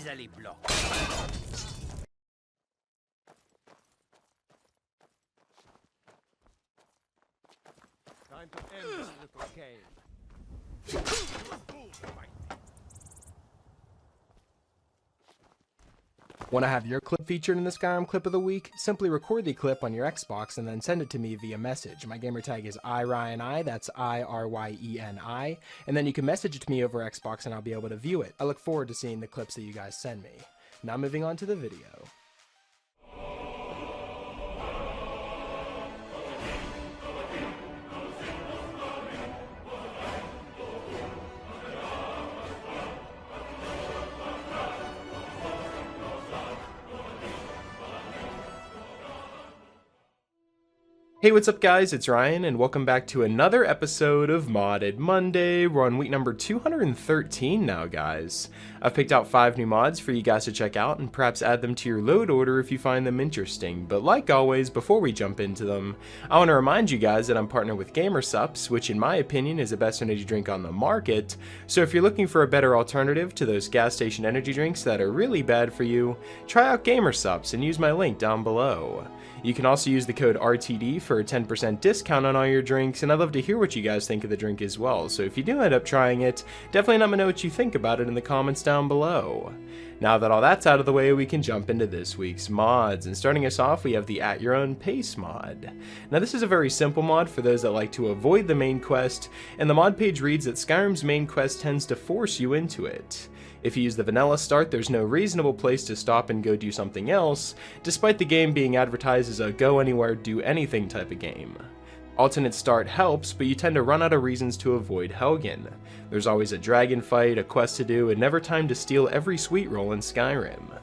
easily blocked. Time to end this little game. Want to have your clip featured in the Skyrim Clip of the Week? Simply record the clip on your Xbox and then send it to me via message. My gamertag is iRyeni, that's IRYENI, and then you can message it to me over Xbox and I'll be able to view it. I look forward to seeing the clips that you guys send me. Now moving on to the video. Hey, what's up guys, it's Ryan, and welcome back to another episode of Modded Monday. We're on week number 213 now, guys. I've picked out 5 new mods for you guys to check out, and perhaps add them to your load order if you find them interesting. But like always, before we jump into them, I want to remind you guys that I'm partnered with Gamersups, which in my opinion is the best energy drink on the market. So if you're looking for a better alternative to those gas station energy drinks that are really bad for you, try out Gamersups and use my link down below. You can also use the code RTD for a 10% discount on all your drinks, and I'd love to hear what you guys think of the drink as well, so if you do end up trying it, definitely let me know what you think about it in the comments down below. Now that all that's out of the way, we can jump into this week's mods, and starting us off we have the At Your Own Pace mod. Now this is a very simple mod for those that like to avoid the main quest, and the mod page reads that Skyrim's main quest tends to force you into it. If you use the vanilla start, there's no reasonable place to stop and go do something else, despite the game being advertised as a go anywhere, do anything type of game. Alternate start helps, but you tend to run out of reasons to avoid Helgen. There's always a dragon fight, a quest to do, and never time to steal every sweet roll in Skyrim.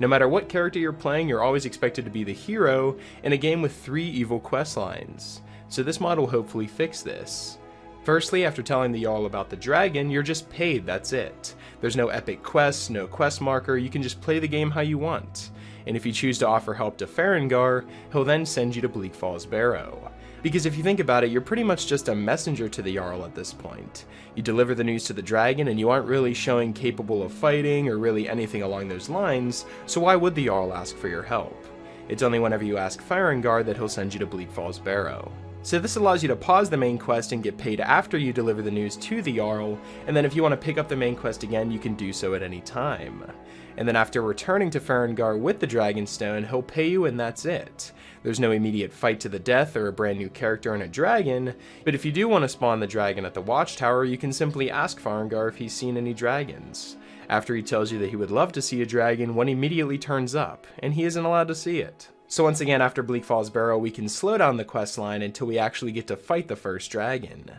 No matter what character you're playing, you're always expected to be the hero in a game with 3 evil quest lines. So this mod will hopefully fix this. Firstly, after telling the Jarl about the dragon, you're just paid, that's it. There's no epic quests, no quest marker, you can just play the game how you want. And if you choose to offer help to Farengar, he'll then send you to Bleak Falls Barrow. Because if you think about it, you're pretty much just a messenger to the Jarl at this point. You deliver the news to the dragon and you aren't really showing capable of fighting or really anything along those lines, so why would the Jarl ask for your help? It's only whenever you ask Farengar that he'll send you to Bleak Falls Barrow. So this allows you to pause the main quest and get paid after you deliver the news to the Jarl, and then if you want to pick up the main quest again, you can do so at any time. And then after returning to Farengar with the Dragonstone, he'll pay you and that's it. There's no immediate fight to the death or a brand new character and a dragon, but if you do want to spawn the dragon at the Watchtower, you can simply ask Farengar if he's seen any dragons. After he tells you that he would love to see a dragon, one immediately turns up, and he isn't allowed to see it. So once again, after Bleak Falls Barrow, we can slow down the quest line until we actually get to fight the first dragon.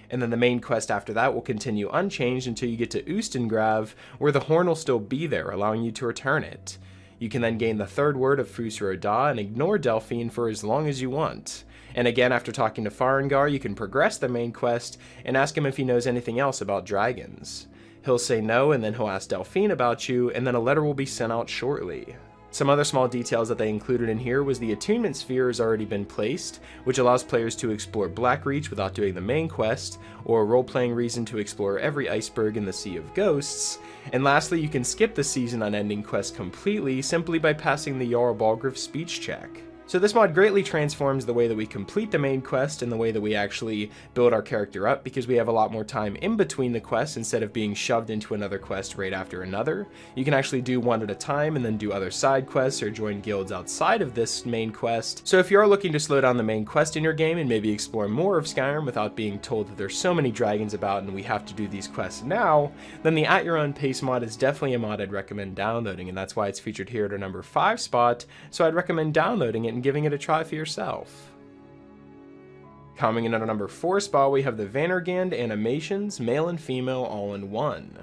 And then the main quest after that will continue unchanged until you get to Ustengrav, where the horn will still be there, allowing you to return it. You can then gain the 3rd word of Fusra Da and ignore Delphine for as long as you want. And again, after talking to Farengar, you can progress the main quest and ask him if he knows anything else about dragons. He'll say no, and then he'll ask Delphine about you, and then a letter will be sent out shortly. Some other small details that they included in here was the attunement sphere has already been placed, which allows players to explore Blackreach without doing the main quest, or a role-playing reason to explore every iceberg in the Sea of Ghosts. And lastly, you can skip the season unending quest completely simply by passing the Jarl Balgruuf speech check. So this mod greatly transforms the way that we complete the main quest and the way that we actually build our character up, because we have a lot more time in between the quests instead of being shoved into another quest right after another. You can actually do one at a time and then do other side quests or join guilds outside of this main quest. So if you are looking to slow down the main quest in your game and maybe explore more of Skyrim without being told that there's so many dragons about and we have to do these quests now, then the At Your Own Pace mod is definitely a mod I'd recommend downloading, and that's why it's featured here at our number 5 spot, so I'd recommend downloading it and giving it a try for yourself. Coming in at our number 4 spot, we have the Vanargand animations, male and female all in one.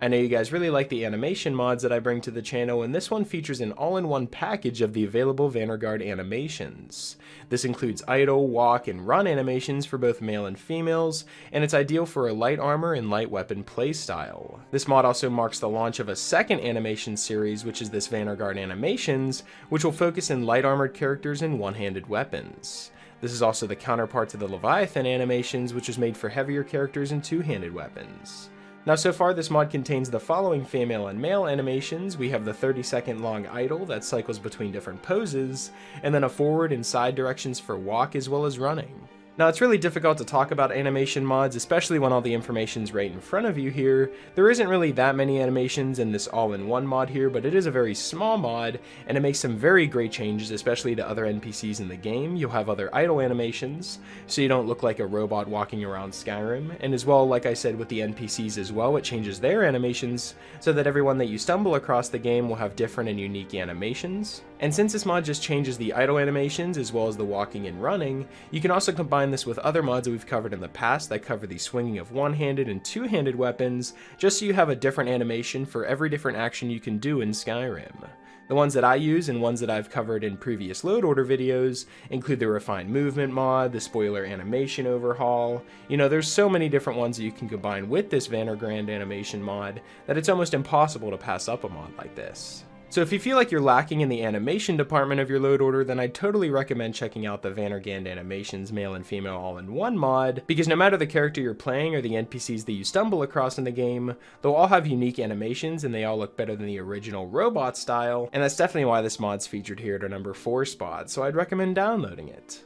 I know you guys really like the animation mods that I bring to the channel, and this one features an all-in-one package of the available Vanargand animations. This includes idle, walk, and run animations for both male and females, and it's ideal for a light armor and light weapon playstyle. This mod also marks the launch of a second animation series, which is this Vanargand animations, which will focus in light armored characters and one-handed weapons. This is also the counterpart to the Leviathan animations, which is made for heavier characters and two-handed weapons. Now so far this mod contains the following female and male animations. We have the 30-second long idle that cycles between different poses, and then a forward and side directions for walk as well as running. Now it's really difficult to talk about animation mods, especially when all the information's right in front of you here. There isn't really that many animations in this all-in-one mod here, but it is a very small mod, and it makes some very great changes, especially to other NPCs in the game. You'll have other idle animations, so you don't look like a robot walking around Skyrim, and as well, like I said, with the NPCs as well, it changes their animations, so that everyone that you stumble across the game will have different and unique animations. And since this mod just changes the idle animations as well as the walking and running, you can also combine this with other mods that we've covered in the past that cover the swinging of one-handed and two-handed weapons, just so you have a different animation for every different action you can do in Skyrim. The ones that I use and ones that I've covered in previous load order videos include the refined movement mod, the spoiler animation overhaul. You know, there's so many different ones that you can combine with this Vanargand animation mod that it's almost impossible to pass up a mod like this. So if you feel like you're lacking in the animation department of your load order, then I'd totally recommend checking out the Vanargand Animations male and female all-in-one mod, because no matter the character you're playing or the NPCs that you stumble across in the game, they'll all have unique animations and they all look better than the original robot style, and that's definitely why this mod's featured here at our number 4 spot, so I'd recommend downloading it.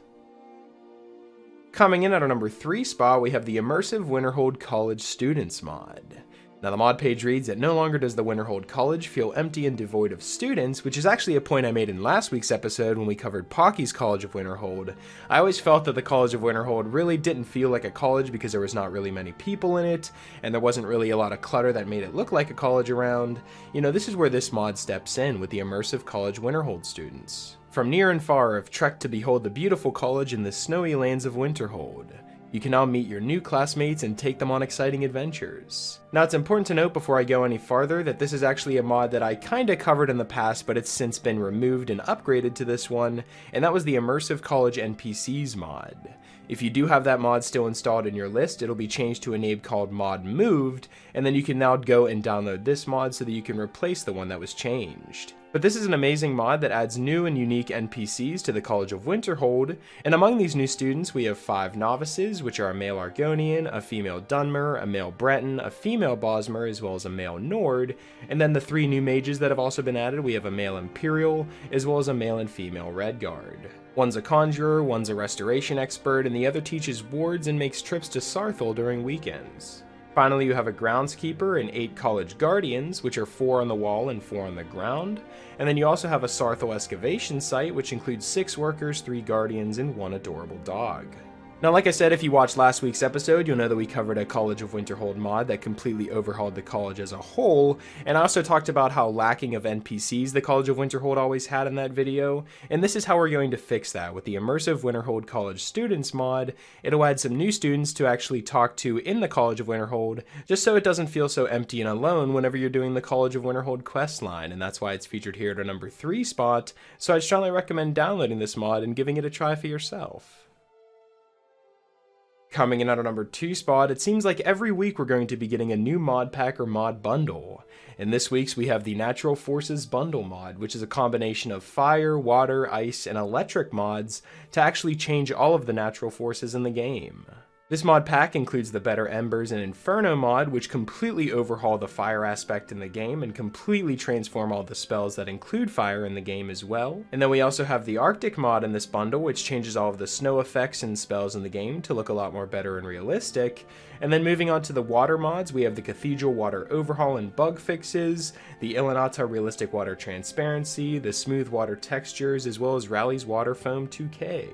Coming in at our number 3 spot, we have the Immersive Winterhold College Students mod. Now the mod page reads that no longer does the Winterhold College feel empty and devoid of students, which is actually a point I made in last week's episode when we covered Pocky's College of Winterhold. I always felt that the College of Winterhold really didn't feel like a college because there was not really many people in it, and there wasn't really a lot of clutter that made it look like a college around. You know, this is where this mod steps in with the Immersive College Winterhold students. From near and far have trekked to behold the beautiful college in the snowy lands of Winterhold. You can now meet your new classmates and take them on exciting adventures. Now it's important to note before I go any farther that this is actually a mod that I kinda covered in the past, but it's since been removed and upgraded to this one, and that was the Immersive College NPCs mod. If you do have that mod still installed in your list, it'll be changed to a name called Mod Moved, and then you can now go and download this mod so that you can replace the one that was changed. But this is an amazing mod that adds new and unique NPCs to the College of Winterhold, and among these new students we have 5 novices, which are a male Argonian, a female Dunmer, a male Breton, a female Bosmer, as well as a male Nord, and then the 3 new mages that have also been added. We have a male Imperial, as well as a male and female Redguard. One's a conjurer, one's a restoration expert, and the other teaches wards and makes trips to Sarthel during weekends. Finally, you have a groundskeeper and 8 college guardians, which are 4 on the wall and 4 on the ground. And then you also have a Sarthel excavation site, which includes 6 workers, 3 guardians, and 1 adorable dog. Now, like I said, if you watched last week's episode, you'll know that we covered a College of Winterhold mod that completely overhauled the college as a whole, and I also talked about how lacking of NPCs the College of Winterhold always had in that video, and this is how we're going to fix that. With the Immersive Winterhold College Students mod, it'll add some new students to actually talk to in the College of Winterhold, just so it doesn't feel so empty and alone whenever you're doing the College of Winterhold quest line, and that's why it's featured here at our number 3 spot, so I'd strongly recommend downloading this mod and giving it a try for yourself. Coming in at our number 2 spot, it seems like every week we're going to be getting a new mod pack or mod bundle. In this week's we have the Natural Forces Bundle mod, which is a combination of fire, water, ice, and electric mods to actually change all of the natural forces in the game. This mod pack includes the Better Embers and Inferno mod, which completely overhaul the fire aspect in the game and completely transform all the spells that include fire in the game as well. And then we also have the Arctic mod in this bundle, which changes all of the snow effects and spells in the game to look a lot more better and realistic. And then moving on to the water mods, we have the Cathedral Water Overhaul and Bug Fixes, the Ilanata Realistic Water Transparency, the Smooth Water Textures, as well as Rally's Water Foam 2K.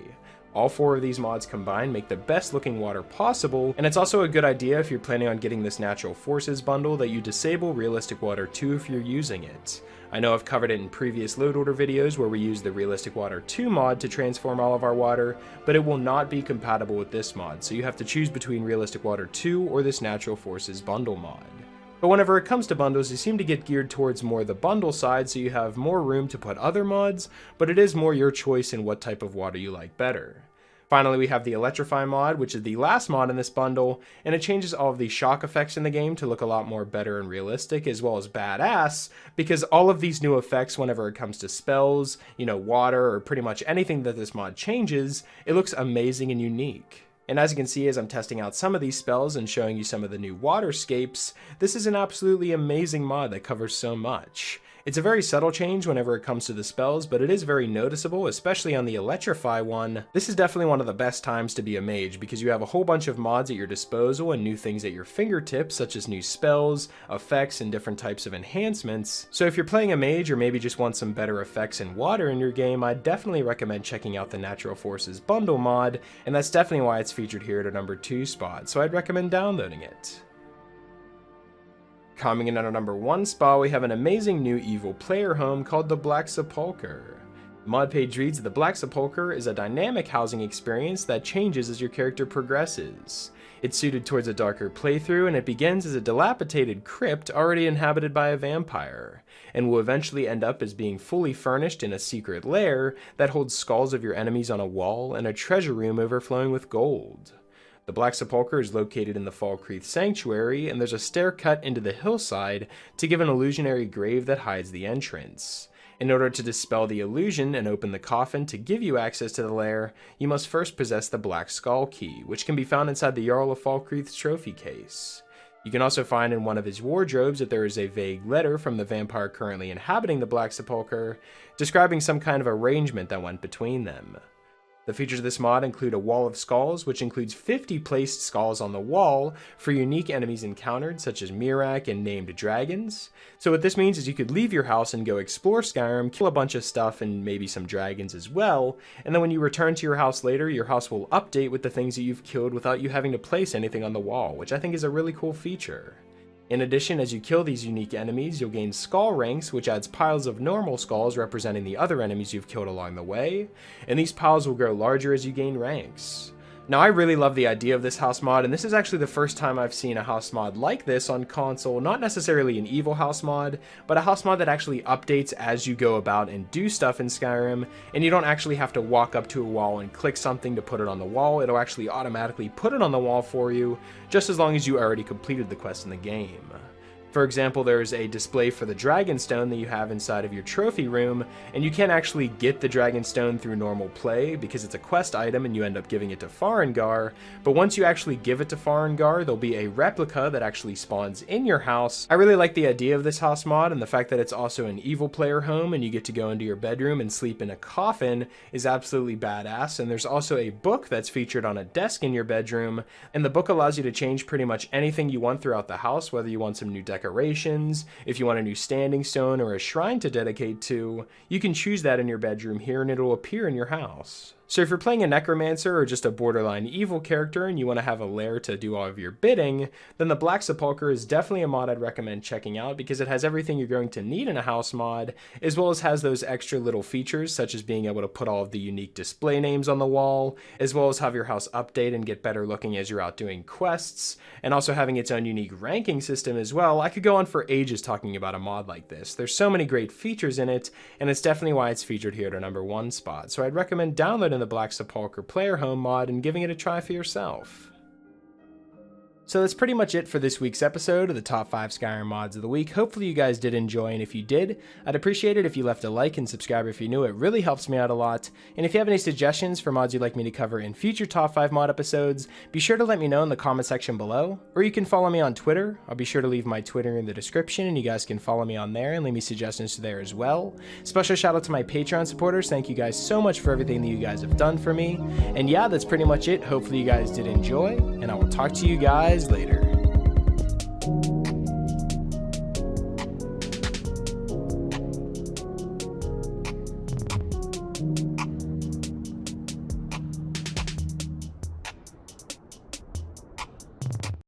All 4 of these mods combined make the best looking water possible, and it's also a good idea if you're planning on getting this Natural Forces bundle that you disable Realistic Water 2 if you're using it. I know I've covered it in previous load order videos where we use the Realistic Water 2 mod to transform all of our water, but it will not be compatible with this mod, so you have to choose between Realistic Water 2 or this Natural Forces bundle mod. But whenever it comes to bundles, you seem to get geared towards more the bundle side, so you have more room to put other mods, but it is more your choice in what type of water you like better. Finally, we have the Electrify mod, which is the last mod in this bundle, and it changes all of the shock effects in the game to look a lot more better and realistic, as well as badass, because all of these new effects, whenever it comes to spells, you know, water, or pretty much anything that this mod changes, it looks amazing and unique. And as you can see as I'm testing out some of these spells and showing you some of the new waterscapes, this is an absolutely amazing mod that covers so much. It's a very subtle change whenever it comes to the spells, but it is very noticeable, especially on the Electrify one. This is definitely one of the best times to be a mage because you have a whole bunch of mods at your disposal and new things at your fingertips, such as new spells, effects, and different types of enhancements. So if you're playing a mage or maybe just want some better effects and water in your game, I'd definitely recommend checking out the Natural Forces Bundle mod, and that's definitely why it's featured here at a number 2 spot, so I'd recommend downloading it. Coming in at our number 1 spot, we have an amazing new evil player home called the Black Sepulchre. The mod page reads, the Black Sepulchre is a dynamic housing experience that changes as your character progresses. It's suited towards a darker playthrough, and it begins as a dilapidated crypt already inhabited by a vampire, and will eventually end up as being fully furnished in a secret lair that holds skulls of your enemies on a wall and a treasure room overflowing with gold. The Black Sepulchre is located in the Falkreath Sanctuary, and there's a stair cut into the hillside to give an illusionary grave that hides the entrance. In order to dispel the illusion and open the coffin to give you access to the lair, you must first possess the Black Skull Key, which can be found inside the Jarl of Falkreath's trophy case. You can also find in one of his wardrobes that there is a vague letter from the vampire currently inhabiting the Black Sepulchre, describing some kind of arrangement that went between them. The features of this mod include a wall of skulls, which includes 50 placed skulls on the wall for unique enemies encountered, such as Mirak and named dragons. So what this means is you could leave your house and go explore Skyrim, kill a bunch of stuff and maybe some dragons as well, and then when you return to your house later, your house will update with the things that you've killed without you having to place anything on the wall, which I think is a really cool feature. In addition, as you kill these unique enemies, you'll gain skull ranks, which adds piles of normal skulls representing the other enemies you've killed along the way, and these piles will grow larger as you gain ranks. Now, I really love the idea of this house mod, and this is actually the first time I've seen a house mod like this on console, not necessarily an evil house mod, but a house mod that actually updates as you go about and do stuff in Skyrim, and you don't actually have to walk up to a wall and click something to put it on the wall. It'll actually automatically put it on the wall for you, just as long as you already completed the quest in the game. For example, there's a display for the Dragonstone that you have inside of your trophy room, and you can't actually get the Dragonstone through normal play because it's a quest item and you end up giving it to Farengar, but once you actually give it to Farengar, there'll be a replica that actually spawns in your house. I really like the idea of this house mod, and the fact that it's also an evil player home and you get to go into your bedroom and sleep in a coffin is absolutely badass, and there's also a book that's featured on a desk in your bedroom, and the book allows you to change pretty much anything you want throughout the house, whether you want some new decorations, if you want a new standing stone or a shrine to dedicate to, you can choose that in your bedroom here and it'll appear in your house. So if you're playing a necromancer or just a borderline evil character and you want to have a lair to do all of your bidding, then the Black Sepulchre is definitely a mod I'd recommend checking out because it has everything you're going to need in a house mod, as well as has those extra little features such as being able to put all of the unique display names on the wall, as well as have your house update and get better looking as you're out doing quests, and also having its own unique ranking system as well. I could go on for ages talking about a mod like this. There's so many great features in it, and it's definitely why it's featured here at our number 1 spot. So I'd recommend downloading the Black Sepulchre player home mod and giving it a try for yourself. So that's pretty much it for this week's episode of the top 5 Skyrim mods of the week. Hopefully you guys did enjoy, and if you did, I'd appreciate it if you left a like and subscribe if you're new. It really helps me out a lot. And if you have any suggestions for mods you'd like me to cover in future top 5 mod episodes, be sure to let me know in the comment section below, or you can follow me on Twitter. I'll be sure to leave my Twitter in the description, and you guys can follow me on there and leave me suggestions there as well. Special shout out to my Patreon supporters. Thank you guys so much for everything that you guys have done for me. And yeah, that's pretty much it. Hopefully you guys did enjoy, and I will talk to you guys later.